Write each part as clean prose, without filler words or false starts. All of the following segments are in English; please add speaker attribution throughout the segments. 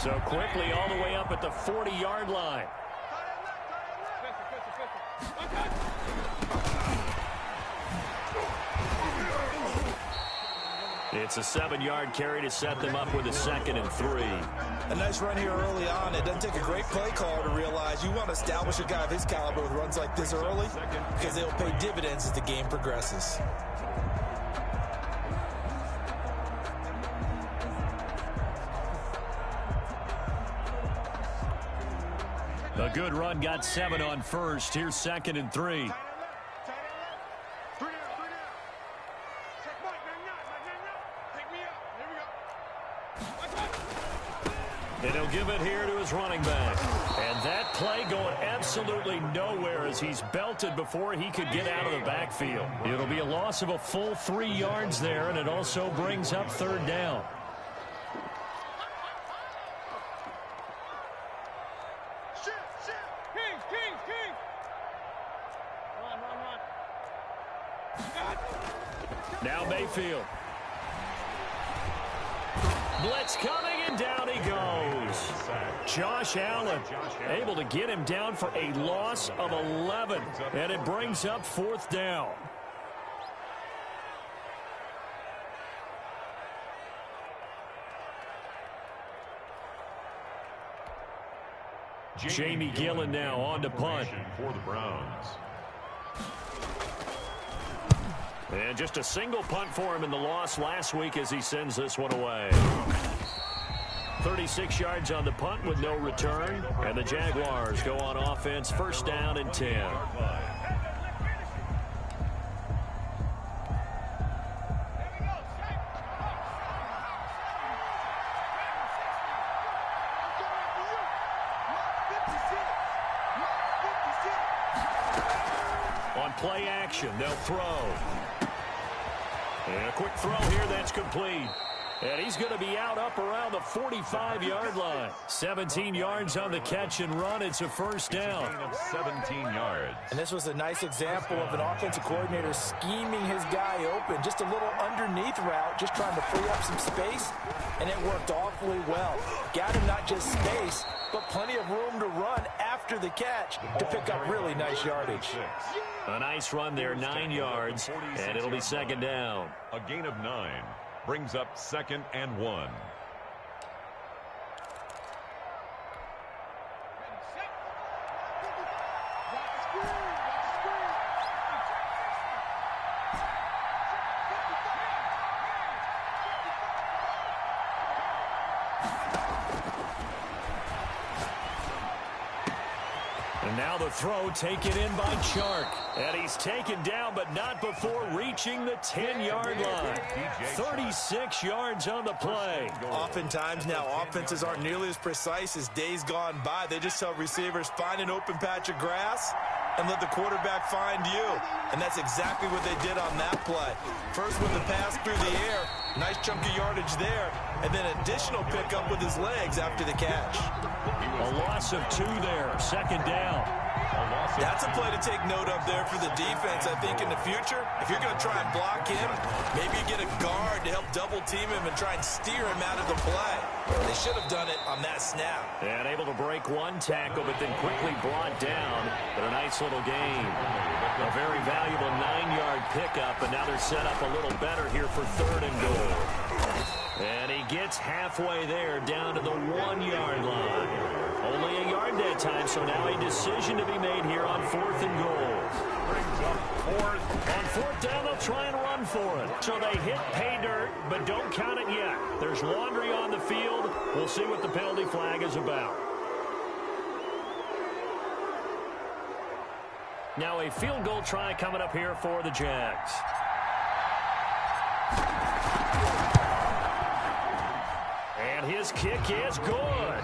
Speaker 1: So quickly all the way up at the 40-yard line. It's a 7-yard carry to set them up with a 2nd and 3.
Speaker 2: A nice run here early on. It doesn't take a great play caller to realize you want to establish a guy of his caliber with runs like this early because they'll pay dividends as the game progresses.
Speaker 1: A good run got 7 on first. Here's 2nd and 3. And he'll give it here to his running back. And that play going absolutely nowhere as he's belted before he could get out of the backfield. It'll be a loss of a full 3 yards there, and it also brings up 3rd down. Now Mayfield. Blitz coming, and down he goes. Josh Allen able to get him down for a loss of 11. And it brings up 4th down. Jamie Gillen now on to punt.
Speaker 3: For the Browns.
Speaker 1: And just a single punt for him in the loss last week as he sends this one away. 36 yards on the punt with no return. And the Jaguars go on offense, 1st down and 10. On play action, they'll throw. And a quick throw here that's complete. And he's going to be out up around the 45-yard line. 17 yards on the catch and run. It's a 1st down.
Speaker 3: 17 yards.
Speaker 2: And this was a nice example of an offensive coordinator scheming his guy open. Just a little underneath route, just trying to free up some space. And it worked awfully well. Got him not just space, but plenty of room to run after the catch to pick up really nice yardage.
Speaker 1: A nice run there, 9 yards, and it'll be 2nd down.
Speaker 3: A gain of 9 brings up 2nd and 1.
Speaker 1: And now the throw taken in by Chark. And he's taken down, but not before reaching the 10-yard line. 36 yards on the play.
Speaker 2: Oftentimes now, offenses aren't nearly as precise as days gone by. They just tell receivers, find an open patch of grass and let the quarterback find you. And that's exactly what they did on that play. First with the pass through the air, nice chunk of yardage there, and then additional pickup with his legs after the catch.
Speaker 1: A loss of 2 there, 2nd down.
Speaker 2: That's a play to take note of there for the defense. I think in the future, if you're going to try and block him, maybe you get a guard to help double team him and try and steer him out of the play. They should have done it on that snap.
Speaker 1: And able to break one tackle, but then quickly brought down. But a nice little gain. A very valuable 9-yard pickup, and now they're set up a little better here for 3rd and goal. And he gets halfway there, down to the 1-yard line. Only a yard that time, so now a decision to be made here on 4th and goal.
Speaker 3: Brings up 4th.
Speaker 1: On 4th down, they'll try and run for it. So they hit pay dirt, but don't count it yet. There's laundry on the field. We'll see what the penalty flag is about. Now a field goal try coming up here for the Jags. And his kick is good.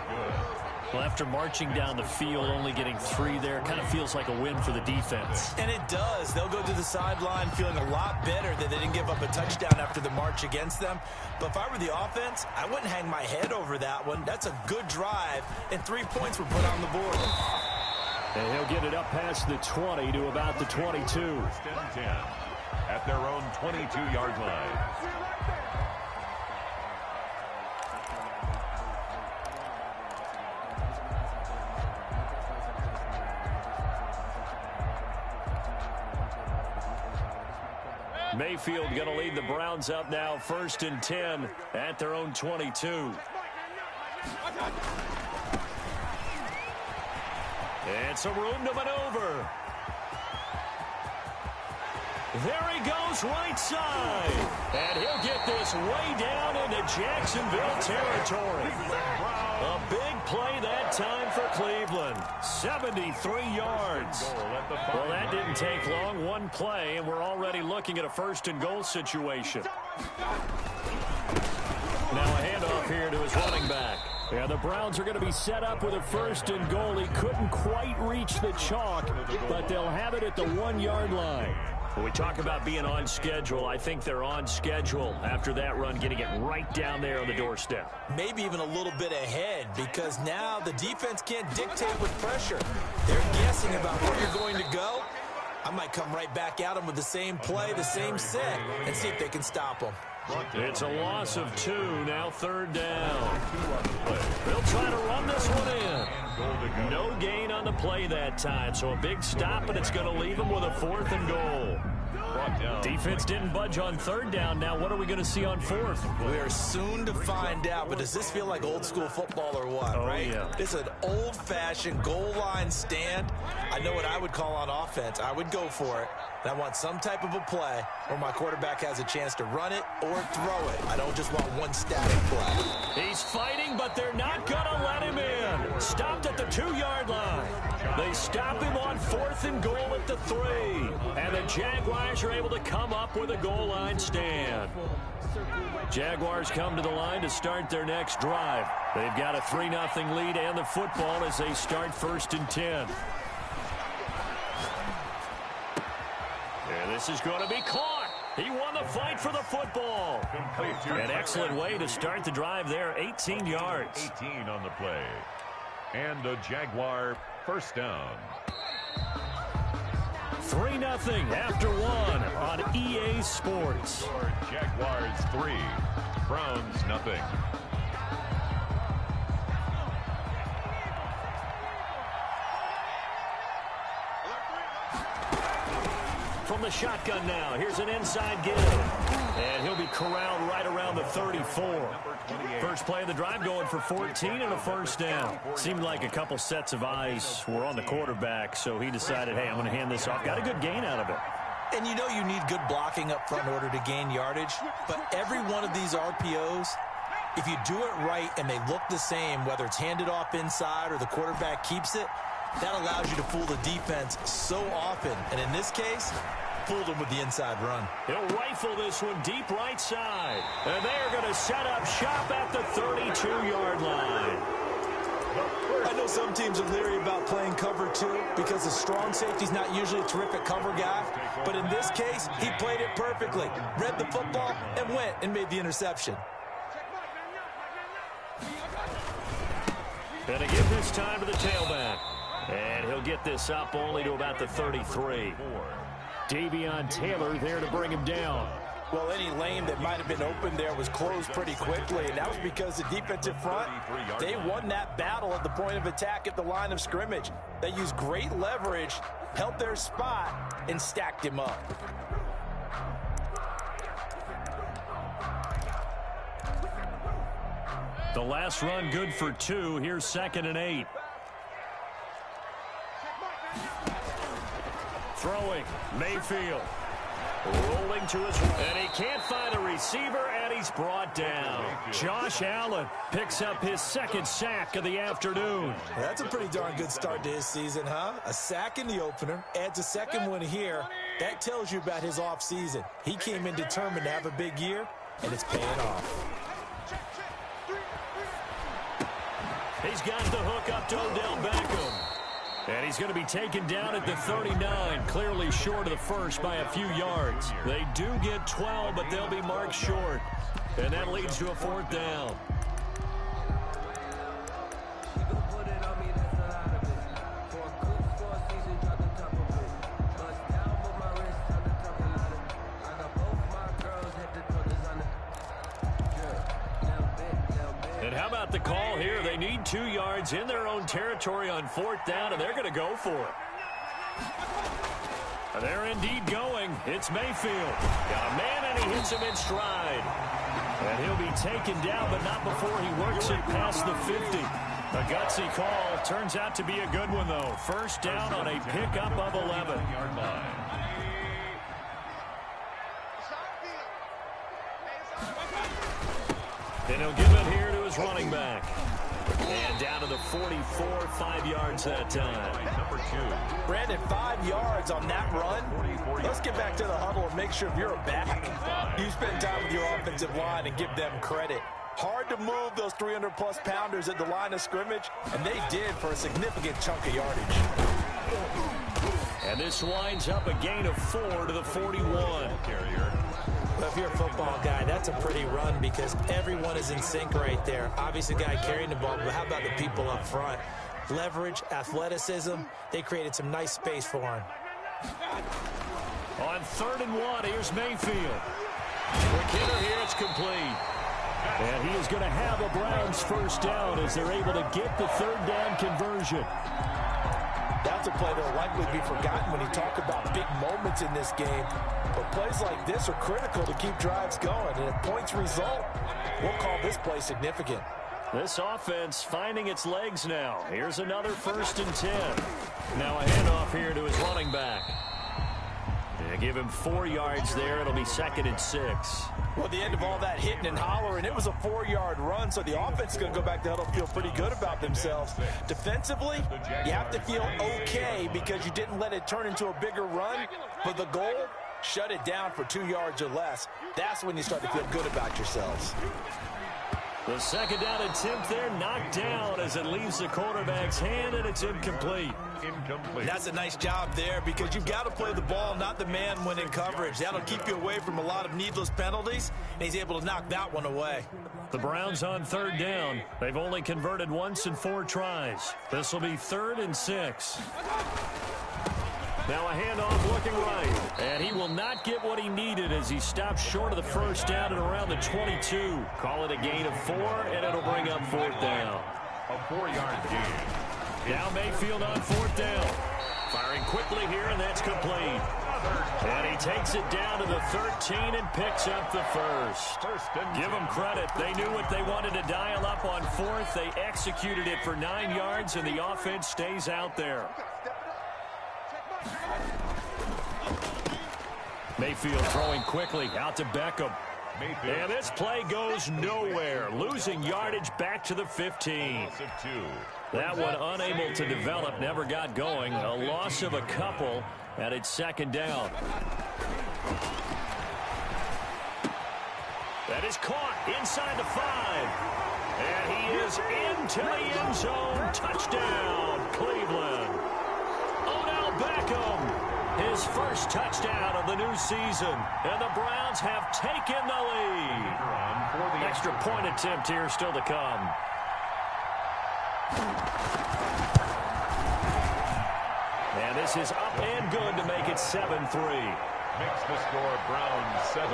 Speaker 1: Well, after marching down the field, only getting 3 there, kind of feels like a win for the defense.
Speaker 2: And it does. They'll go to the sideline feeling a lot better that they didn't give up a touchdown after the march against them. But if I were the offense, I wouldn't hang my head over that one. That's a good drive, and 3 points were put on the board.
Speaker 1: And he'll get it up past the 20 to about the 22.
Speaker 3: 10 at their own 22-yard line.
Speaker 1: Mayfield going to lead the Browns up now, 1st and 10 at their own 22. It's a room to maneuver. There he goes, right side. And he'll get this way down into Jacksonville territory. A big play that time for Cleveland. 73 yards. Well, that didn't take long. One play, and we're already looking at a 1st and goal situation. Now a handoff here to his running back. Yeah, the Browns are going to be set up with a 1st and goal. He couldn't quite reach the chalk, but they'll have it at the 1-yard line. When we talk about being on schedule, I think they're on schedule after that run, getting it right down there on the doorstep.
Speaker 2: Maybe even a little bit ahead, because now the defense can't dictate with pressure. They're guessing about where you're going to go. I might come right back at them with the same play, the same set, and see if they can stop them.
Speaker 1: It's a loss of 2, now 3rd down. They'll try to run this one in. No gain on the play that time, so a big stop, and it's going to leave them with a 4th and goal. Defense didn't budge on 3rd down. Now what are we going to see on 4th?
Speaker 2: We are soon to find out, but does this feel like old school football or what, right?
Speaker 1: Yeah.
Speaker 2: It's an old-fashioned goal line stand. I know what I would call on offense. I would go for it. And I want some type of a play where my quarterback has a chance to run it or throw it. I don't just want one static play.
Speaker 1: He's fighting, but they're not going to let him in. Stopped at the 2-yard line. They stop him on 4th and goal at the 3. And the Jaguars are able to come up with a goal line stand. Jaguars come to the line to start their next drive. They've got a 3-0 lead and the football as they start 1st and 10. And this is going to be caught. He won the fight for the football. An excellent way to start the drive there, 18 yards.
Speaker 3: 18 on the play. And a Jaguar 1st down.
Speaker 1: 3-0 after 1 on EA Sports.
Speaker 3: Jaguars 3, Browns 0.
Speaker 1: From the shotgun now, here's an inside give. And he'll be corralled right around the 34. First play of the drive going for 14 and a 1st down. Seemed like a couple sets of eyes were on the quarterback, so he decided, hey, I'm going to hand this off. Got a good gain out of it.
Speaker 2: And you know you need good blocking up front in order to gain yardage, but every one of these RPOs, if you do it right and they look the same, whether it's handed off inside or the quarterback keeps it, that allows you to fool the defense so often. And in this case, fooled them with the inside run.
Speaker 1: He'll rifle this one deep right side. And they are going to set up shop at the 32-yard line.
Speaker 2: I know some teams are leery about playing cover 2 because the strong safety's not usually a terrific cover guy. But in this case, he played it perfectly. Read the football and went and made the interception.
Speaker 1: Going to give this time to the tailback. And he'll get this up only to about the 33. Davion Taylor there to bring him down.
Speaker 2: Well, any lane that might have been open there was closed pretty quickly, and that was because the defensive front, they won that battle at the point of attack at the line of scrimmage. They used great leverage, held their spot, and stacked him up.
Speaker 1: The last run good for 2. Here's 2nd and 8. Throwing, Mayfield. Rolling to his right. And he can't find a receiver, and he's brought down. Josh Allen picks up his 2nd sack of the afternoon.
Speaker 2: That's a pretty darn good start to his season, huh? A sack in the opener, adds a 2nd one here. That tells you about his offseason. He came in determined to have a big year, and it's paying off.
Speaker 1: He's got the hook up to Odell Beckham. And he's going to be taken down at the 39, clearly short of the first by a few yards. They do get 12, but they'll be marked short. And that leads to a 4th down. And how about the call here? They need 2 yards in their own territory on 4th down, and they're going to go for it. They're indeed going. It's Mayfield. Got a man, and he hits him in stride. And he'll be taken down, but not before he works it past the 50. A gutsy call. Turns out to be a good one, though. First down on a pickup of 11. And he'll give it here to his running back. And down to the 44, 5 yards that time.
Speaker 3: Number 2.
Speaker 2: Brandon, 5 yards on that run. Let's get back to the huddle and make sure if you're a back, you spend time with your offensive line and give them credit. Hard to move those 300-plus pounders at the line of scrimmage, and they did for a significant chunk of yardage.
Speaker 1: And this winds up a gain of 4 to the 41.
Speaker 2: Carrier. Well, if you're a football guy, that's a pretty run because everyone is in sync right there. Obviously, the guy carrying the ball, but how about the people up front? Leverage, athleticism, they created some nice space for him.
Speaker 1: On 3rd and 1, here's Mayfield. Quick hitter here, it's complete. And he is going to have a Browns first down as they're able to get the 3rd down conversion.
Speaker 2: That's a play that will likely be forgotten when you talk about big moments in this game. But plays like this are critical to keep drives going. And if points result, we'll call this play significant.
Speaker 1: This offense finding its legs now. Here's another 1st and 10. Now a handoff here to his running back. They give him 4 yards there. It'll be 2nd and 6.
Speaker 2: Well, at the end of all that hitting and hollering, it was a 4-yard run, so the offense is going to go back to huddle, feel pretty good about themselves. Defensively, you have to feel okay because you didn't let it turn into a bigger run. But the goal, shut it down for 2 yards or less. That's when you start to feel good about yourselves.
Speaker 1: The 2nd down attempt there knocked down as it leaves the quarterback's hand, and it's incomplete.
Speaker 2: That's a nice job there because you've got to play the ball, not the man when in coverage. That'll keep you away from a lot of needless penalties, and he's able to knock that one away.
Speaker 1: The Browns on 3rd down. They've only converted once in 4 tries. This will be 3rd and 6. Now a handoff looking right. And he will not get what he needed as he stops short of the first down at around the 22. Call it a gain of 4, and it'll bring up 4th down.
Speaker 3: A 4-yard gain.
Speaker 1: Now Mayfield on 4th down. Firing quickly here, and that's complete. And he takes it down to the 13 and picks up the first. Give them credit. They knew what they wanted to dial up on 4th. They executed it for 9 yards, and the offense stays out there. Mayfield throwing quickly out to Beckham. And this play goes nowhere. Losing yardage back to the 15. That one unable to develop, never got going. A loss of a couple, and it's 2nd down. That is caught inside the 5. And he is into the end zone. Touchdown, Cleveland. Odell Beckham. His first touchdown of the new season. And the Browns have taken the lead. Extra point attempt here still to come. And this is up and good to make it 7-3.
Speaker 3: Makes the score Browns 7,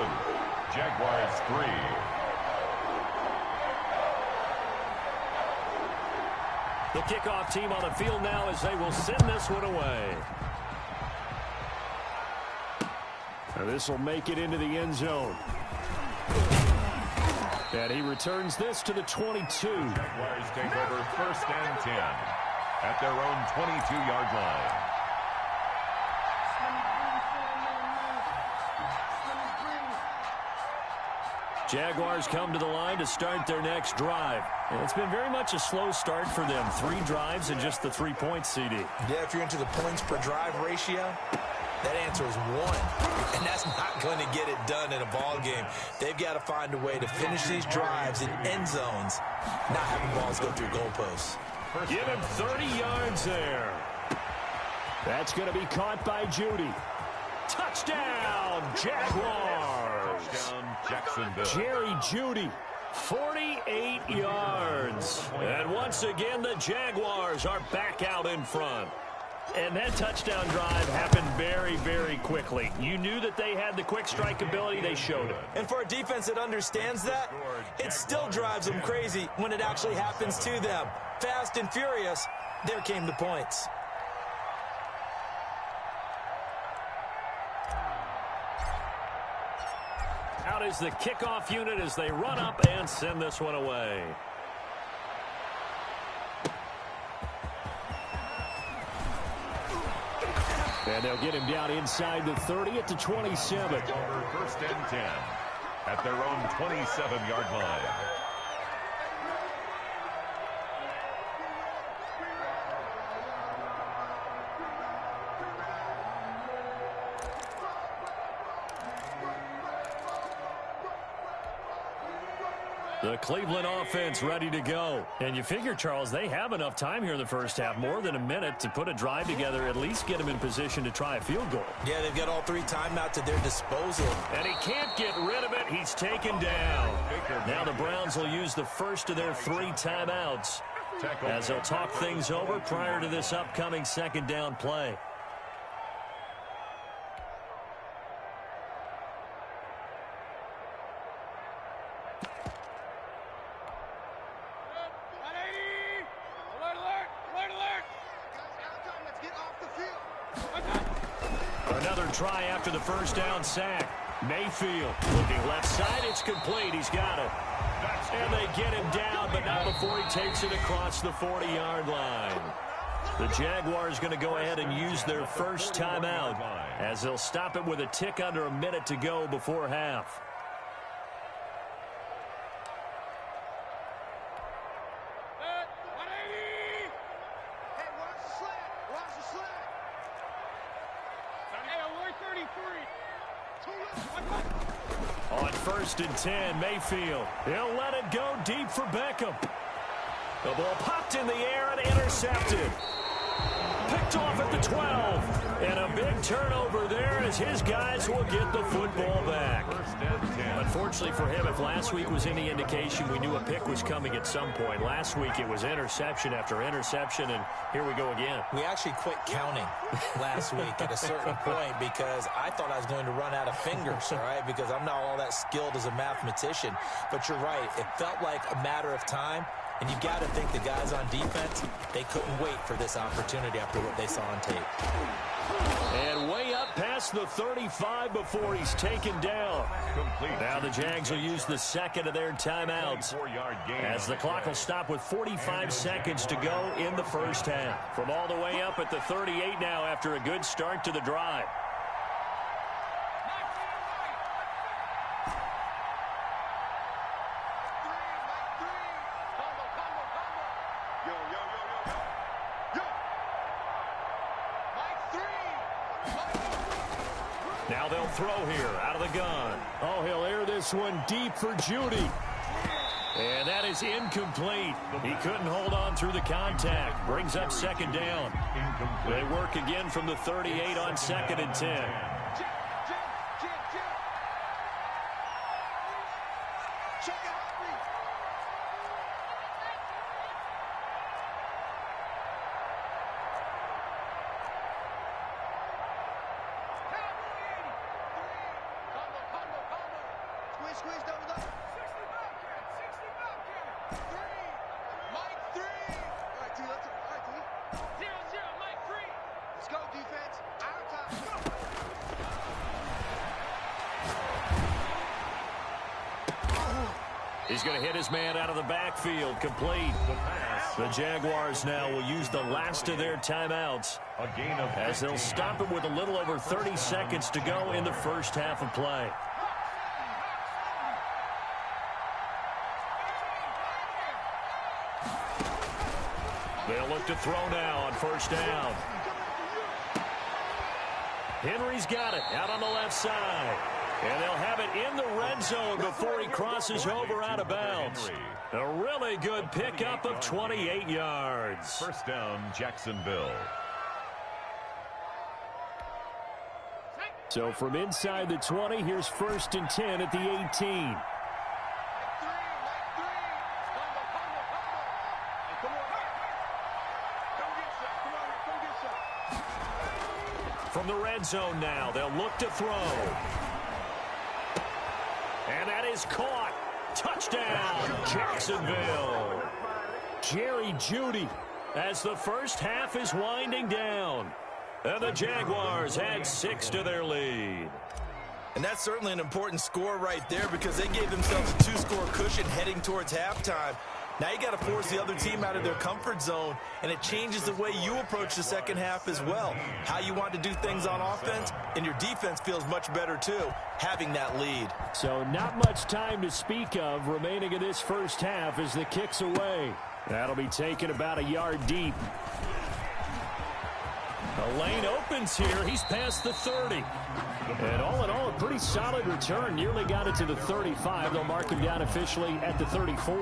Speaker 3: Jaguars 3.
Speaker 1: The kickoff team on the field now as they will send this one away. And this will make it into the end zone. And he returns this to the 22.
Speaker 3: Jaguars take over 1st and 10 at their own 22-yard line.
Speaker 1: Jaguars come to the line to start their next drive. And it's been very much a slow start for them. 3 drives and just the 3 points, CD.
Speaker 2: Yeah, if you're into the points per drive ratio, that answer is 1. And that's not going to get it done in a ball game. They've got to find a way to finish these drives in end zones, not having balls go through goalposts.
Speaker 1: Give him 30 yards there. That's going to be caught by Judy. Touchdown, Jaguars.
Speaker 3: Touchdown, Jacksonville.
Speaker 1: Jerry Judy, 48 yards. And once again, the Jaguars are back out in front. And that touchdown drive happened very, very quickly. You knew that they had the quick strike ability. They showed it.
Speaker 2: And for a defense that understands that, it still drives them crazy when it actually happens to them. Fast and furious, there came the points.
Speaker 1: is the kickoff unit as they run up and send this one away. And they'll get him down inside the 30 at the 27.
Speaker 3: Over 1st and 10 at their own 27-yard line.
Speaker 1: The Cleveland offense ready to go. And you figure, Charles, they have enough time here in the first half, more than a minute, to put a drive together, at least get them in position to try a field goal.
Speaker 2: Yeah, they've got all 3 timeouts at their disposal.
Speaker 1: And he can't get rid of it. He's taken down. Now the Browns will use the first of their 3 timeouts as they'll talk things over prior to this upcoming second down play. Another try after the first down sack. Mayfield looking left side. It's complete. He's got it. And they get him down, but not before he takes it across the 40-yard line. The Jaguars going to go ahead and use their first timeout as they'll stop it with a tick under a minute to go before half. On 1st and 10, Mayfield. He'll let it go deep for Beckham. The ball popped in the air and intercepted. Picked off at the 12. And a big turnover there as his guys will get the football back. Unfortunately for him, if last week was any indication, we knew a pick was coming at some point. Last week it was interception after interception, and here we go again.
Speaker 2: We actually quit counting last week at a certain point because I thought I was going to run out of fingers, all right, because I'm not all that skilled as a mathematician. But you're right. It felt like a matter of time. And you've got to think the guys on defense, they couldn't wait for this opportunity after what they saw on tape.
Speaker 1: And way up past the 35 before he's taken down. Now the Jags will use the second of their timeouts as the clock will stop with 45 seconds to go in the first half. From all the way up at the 38 now after a good start to the drive. Now they'll throw here out of the gun. Oh, he'll air this one deep for Judy. And that is incomplete. He couldn't hold on through the contact. Brings up second down. They work again from the 38 on 2nd and 10. He's going to hit his man out of the backfield, complete. The Jaguars now will use the last of their timeouts as they'll stop it with a little over 30 seconds to go in the first half of play. They'll look to throw now on first down. Henry's got it out on the left side. And they'll have it in the red zone before he crosses over out of bounds. A really good pickup of 28 yards.
Speaker 3: First down, Jacksonville.
Speaker 1: So from inside the 20, here's 1st and 10 at the 18. From the red zone now, they'll look to throw. And that is caught. Touchdown, Jacksonville. Jerry Jeudy as the first half is winding down. And the Jaguars add 6 to their lead.
Speaker 2: And that's certainly an important score right there because they gave themselves a 2-score cushion heading towards halftime. Now you got to force the other team out of their comfort zone, and it changes the way you approach the second half as well. How you want to do things on offense, and your defense feels much better too, having that lead.
Speaker 1: So not much time to speak of remaining in this first half as the kick's away. That'll be taken about a yard deep. The lane opens here. He's past the 30. And all in all, a pretty solid return. Nearly got it to the 35. They'll mark him down officially at the 34.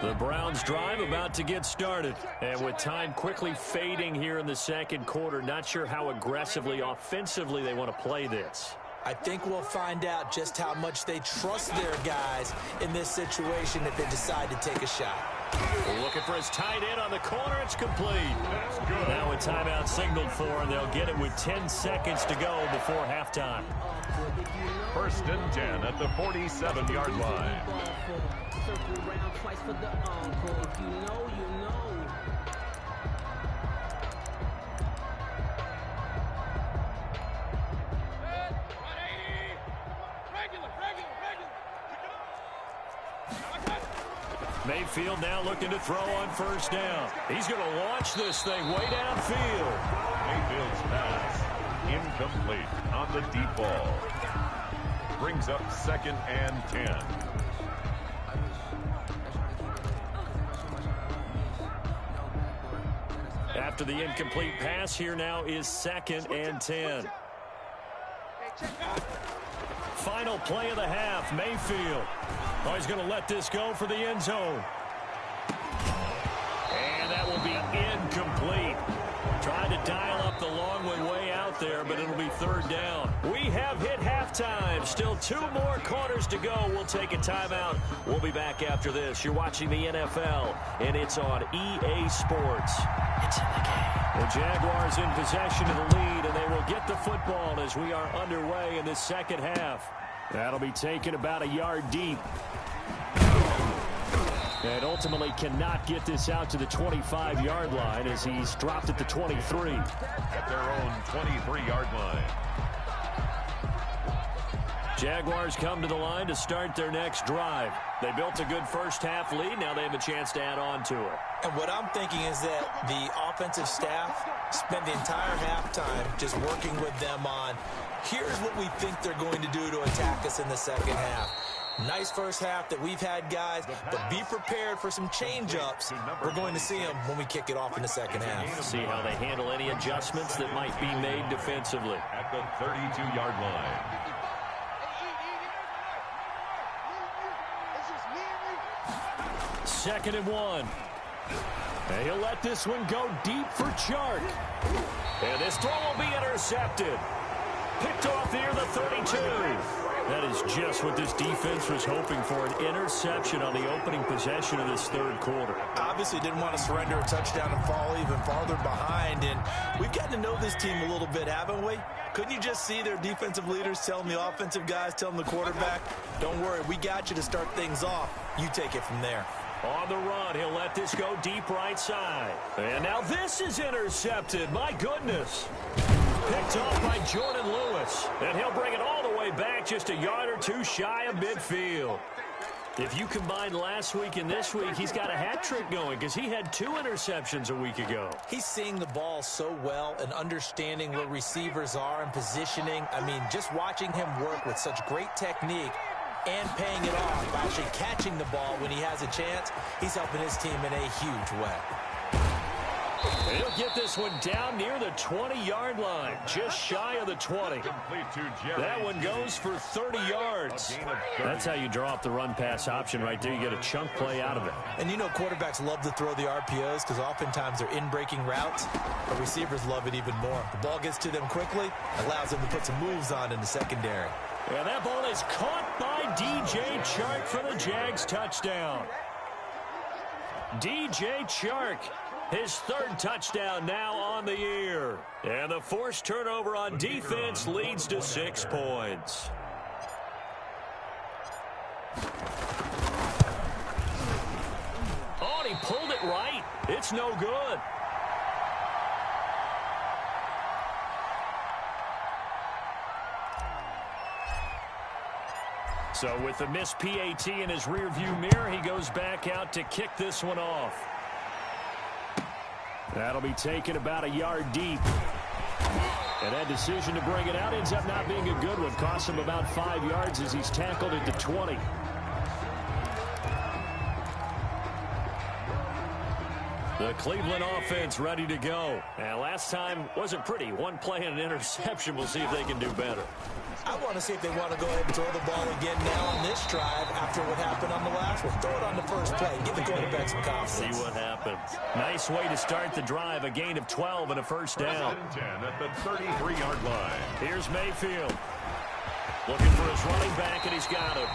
Speaker 1: The Browns drive about to get started. And with time quickly fading here in the second quarter, not sure how aggressively, offensively they want to play this.
Speaker 2: I think we'll find out just how much they trust their guys in this situation if they decide to take a shot.
Speaker 1: We're looking for his tight end on the corner. It's complete. Now a timeout signaled for, and they'll get it with 10 seconds to go before halftime.
Speaker 3: 1st and 10 at the 47-yard line.
Speaker 4: Circle around twice for the encore. If you know, you know.
Speaker 1: Mayfield now looking to throw on 1st down. He's going to launch this thing way downfield.
Speaker 3: Mayfield's pass incomplete on the deep ball. Brings up 2nd and 10.
Speaker 1: After the incomplete pass, here now is 2nd and 10. Final play of the half, Mayfield. Oh, he's going to let this go for the end zone. And that will be incomplete. Tried to dial up the long way out there, but it'll be 3rd down. We have hit halftime. Still 2 more quarters to go. We'll take a timeout. We'll be back after this. You're watching the NFL, and it's on EA Sports. It's in the game. The Jaguars in possession of the lead, and they will get the football as we are underway in this second half. That'll be taken about a yard deep. And ultimately cannot get this out to the 25-yard line as he's dropped at the 23.
Speaker 3: At their own 23-yard line.
Speaker 1: Jaguars come to the line to start their next drive. They built a good first half lead. Now they have a chance to add on to it.
Speaker 2: And what I'm thinking is that the offensive staff spent the entire halftime just working with them on, here's what we think they're going to do to attack us in the second half. Nice first half that we've had, guys, but be prepared for some change-ups. We're going to see them when we kick it off in the second half.
Speaker 1: See how they handle any adjustments that might be made defensively.
Speaker 3: At the 32-yard line.
Speaker 1: 2nd and 1. And he'll let this one go deep for Chark. And this throw will be intercepted. Picked off near the 32. That is just what this defense was hoping for, an interception on the opening possession of this 3rd quarter.
Speaker 2: Obviously didn't want to surrender a touchdown and fall even farther behind, and we've gotten to know this team a little bit, haven't we? Couldn't you just see their defensive leaders telling the offensive guys, telling the quarterback, don't worry, we got you to start things off. You take it from there.
Speaker 1: On the run, he'll let this go deep right side. And now this is intercepted. My goodness. Picked off by Jordan Lewis. And he'll bring it all the way back just a yard or 2 shy of midfield. If you combine last week and this week, he's got a hat trick going because he had 2 interceptions a week ago.
Speaker 2: He's seeing the ball so well and understanding where receivers are and positioning. I mean, just watching him work with such great technique and paying it off by actually catching the ball when he has a chance, he's helping his team in a huge way.
Speaker 1: He'll get this one down near the 20-yard line, just shy of the 20. That one goes for 30 yards. That's how you draw up the run-pass option right there. You get a chunk play out of it.
Speaker 2: And you know quarterbacks love to throw the RPOs because oftentimes they're in-breaking routes, but receivers love it even more. The ball gets to them quickly, allows them to put some moves on in the secondary.
Speaker 1: And that ball is caught by DJ Chark for the Jags touchdown. DJ Chark, his 3rd touchdown now on the year. And the forced turnover on defense leads to 6 points. Oh, and he pulled it right. It's no good. So with the missed PAT in his rearview mirror, he goes back out to kick this one off. That'll be taken about a yard deep. And that decision to bring it out ends up not being a good one. Costs him about 5 yards as he's tackled at the 20. The Cleveland offense ready to go. And last time wasn't pretty. One play and an interception. We'll see if they can do better.
Speaker 2: I want to see if they want to go ahead and throw the ball again now on this drive after what happened on the last one. Throw it on the first play. Give the quarterback some confidence.
Speaker 1: See what happens. Nice way to start the drive. A gain of 12 and a first down.
Speaker 3: 10 at the 33-yard line.
Speaker 1: Here's Mayfield. Looking for his running back, and he's got him.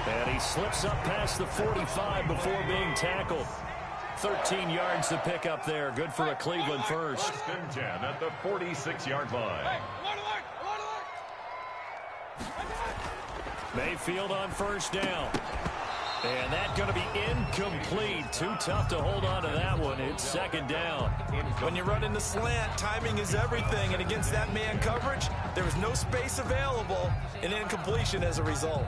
Speaker 1: And he slips up past the 45 before being tackled. 13 yards to pick up there. Good for a Cleveland first.
Speaker 3: 10 at the 46-yard line.
Speaker 1: Mayfield on first down. And that's going to be incomplete. Too tough to hold on to that one. It's second down.
Speaker 2: When you run in the slant, timing is everything. And against that man coverage, there was no space available. And incompletion as a result.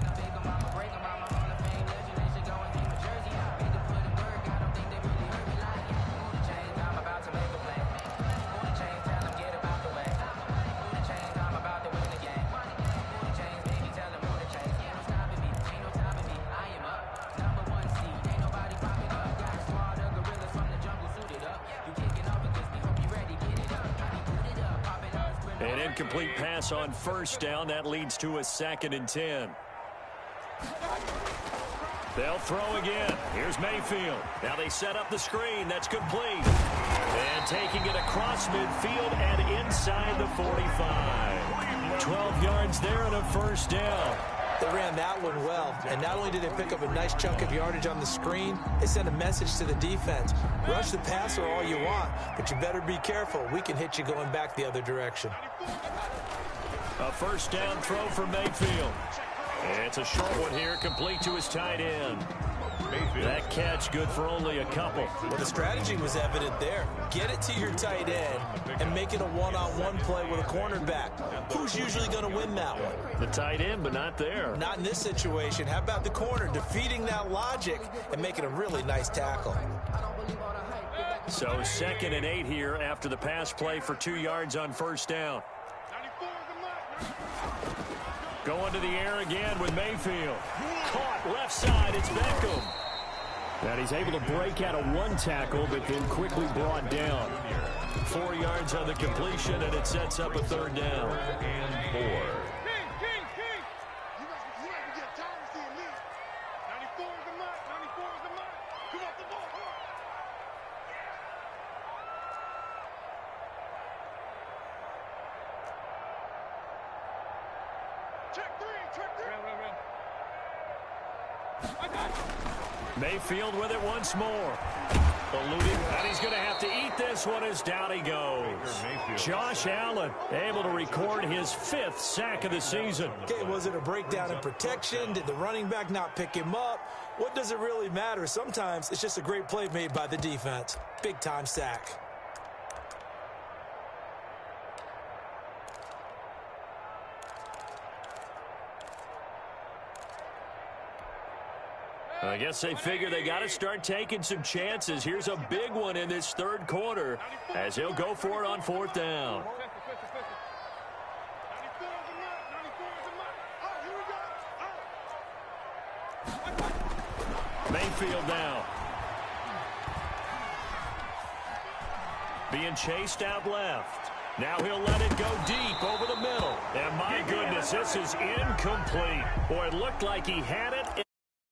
Speaker 1: An incomplete pass on first down. That leads to a 2nd and 10. They'll throw again. Here's Mayfield. Now they set up the screen. That's complete. And taking it across midfield and inside the 45. 12 yards there and a first down.
Speaker 2: They ran that one well, and not only did they pick up a nice chunk of yardage on the screen, they sent a message to the defense. Rush the passer all you want, but you better be careful. We can hit you going back the other direction.
Speaker 1: A first down throw for Mayfield. It's a short one here, complete to his tight end. That catch good for only a couple.
Speaker 2: Well, the strategy was evident there. Get it to your tight end and make it a one-on-one play with a cornerback. Who's usually going to win that one?
Speaker 1: The tight end, but not there.
Speaker 2: Not in this situation. How about the corner defeating that logic and making a really nice tackle?
Speaker 1: So 2nd and 8 here after the pass play for 2 yards on first down. Going to the air again with Mayfield. Caught left side. It's Beckham. And he's able to break out of one tackle, but then quickly brought down. 4 yards on the completion, and it sets up a 3rd down.
Speaker 3: And 4.
Speaker 1: Mayfield with it once more. Eluding, and he's going to have to eat this one as down he goes. Josh Allen able to record his 5th sack of the season.
Speaker 2: Okay, was it a breakdown in protection? Did the running back not pick him up? What does it really matter? Sometimes it's just a great play made by the defense. Big-time sack.
Speaker 1: I guess they figure they got to start taking some chances. Here's a big one in this 3rd quarter as he'll go for it on 4th down. Mayfield now. Being chased out left. Now he'll let it go deep over the middle. And my goodness, this is incomplete. Boy, it looked like he had